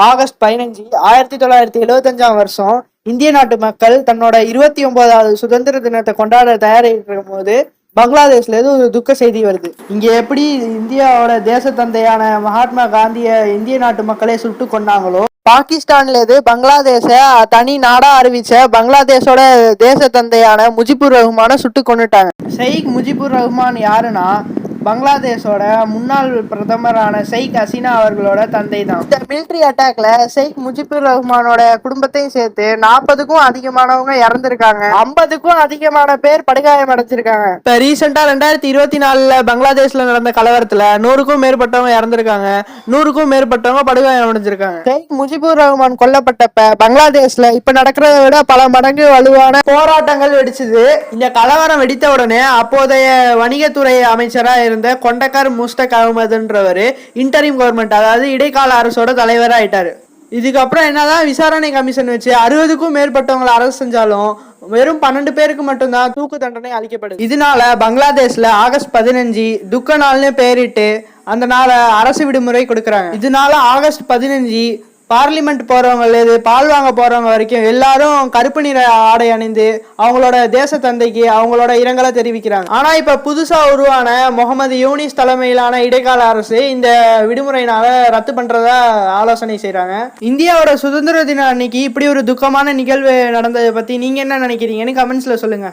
August 15 1975 வருஷம் இந்திய நாட்டு மக்கள் தன்னோட 29வது சுதந்திர தினத்தை கொண்டாட தயாரிக்கும் போது பங்களாதேஷ்ல இருந்து ஒரு துக்க செய்தி வருது. இங்க எப்படி இந்தியாவோட தேச தந்தையான மகாத்மா காந்திய இந்திய நாட்டு மக்களே சுட்டு கொண்டாங்களோ, பாகிஸ்தான்ல இருந்து பங்களாதேஷ தனி நாடா அறிவிச்ச பங்களாதேஷோட தேச தந்தையான முஜிபுர் ரஹ்மான சுட்டு கொண்டுட்டாங்க. ஷெய்க் முஜிபுர் ரஹ்மான் யாருன்னா பங்களாதேஷோட முன்னாள் பிரதமரான ஷெய்க் ஹசீனா அவர்களோட தந்தை தான். இந்த மிலிட்ரி அட்டாக்ல ஷெய்க் முஜிபுர் ரஹ்மானோட குடும்பத்தையும் சேர்த்து 40க்கும் அதிகமானவங்க இறந்திருக்காங்க. 50க்கும் அதிகமான பேர் படுகாயம் அடைஞ்சிருக்காங்க. இப்ப ரீசெண்டா 2024 பங்களாதேஷ்ல நடந்த கலவரத்துல 100க்கும் மேற்பட்டவங்க இறந்திருக்காங்க, 100க்கும் மேற்பட்டவங்க படுகாயம் அடைஞ்சிருக்காங்க. ஷெய்க் முஜிபுர் ரஹ்மான் கொல்லப்பட்டப்ப பங்களாதேஷ்ல இப்ப நடக்கிறத விட பல மடங்கு வலுவான போராட்டங்கள் வெடிச்சது. இந்த கலவரம் வெடித்த உடனே அப்போதைய வணிகத்துறை அமைச்சரா இருந்த கொண்டக்கர் முஸ்தக் அகமதுன்றவர் இன்டரிம் கவர்மெண்ட், அதாவது இடைக்கால அரசோட தலைவரா ஆயிட்டாரு. இதுக்கப்புறம் என்னதான் விசாரணை கமிஷன் வச்சு 60க்கும் மேற்பட்டவங்களை அரசு செஞ்சாலும் வெறும் 12 பேருக்கு மட்டும்தான் தூக்கு தண்டனை அளிக்கப்படுது. இதனால பங்களாதேஷ்ல ஆகஸ்ட் 15 துக்க நாள்னு பெயரிட்டு அந்த நாளை அரசு விடுமுறை கொடுக்கறாங்க. இதனால ஆகஸ்ட் 15 பார்லிமெண்ட் போறவங்க பால் வாங்க போறவங்க வரைக்கும் எல்லாரும் கருப்பு நிற ஆடை அணிந்து அவங்களோட தேச தந்தைக்கு அவங்களோட இரங்கலை தெரிவிக்கிறாங்க. ஆனா இப்ப புதுசா உருவான முகமது யூனிஸ் தலைமையிலான இடைக்கால அரசு இந்த விடுமுறையினால ரத்து பண்றதா ஆலோசனை செய்யறாங்க. இந்தியாவோட சுதந்திர தின அன்னைக்கு இப்படி ஒரு துக்கமான நிகழ்வு நடந்ததை பத்தி நீங்க என்ன நினைக்கிறீங்கன்னு கமெண்ட்ஸ்ல சொல்லுங்க.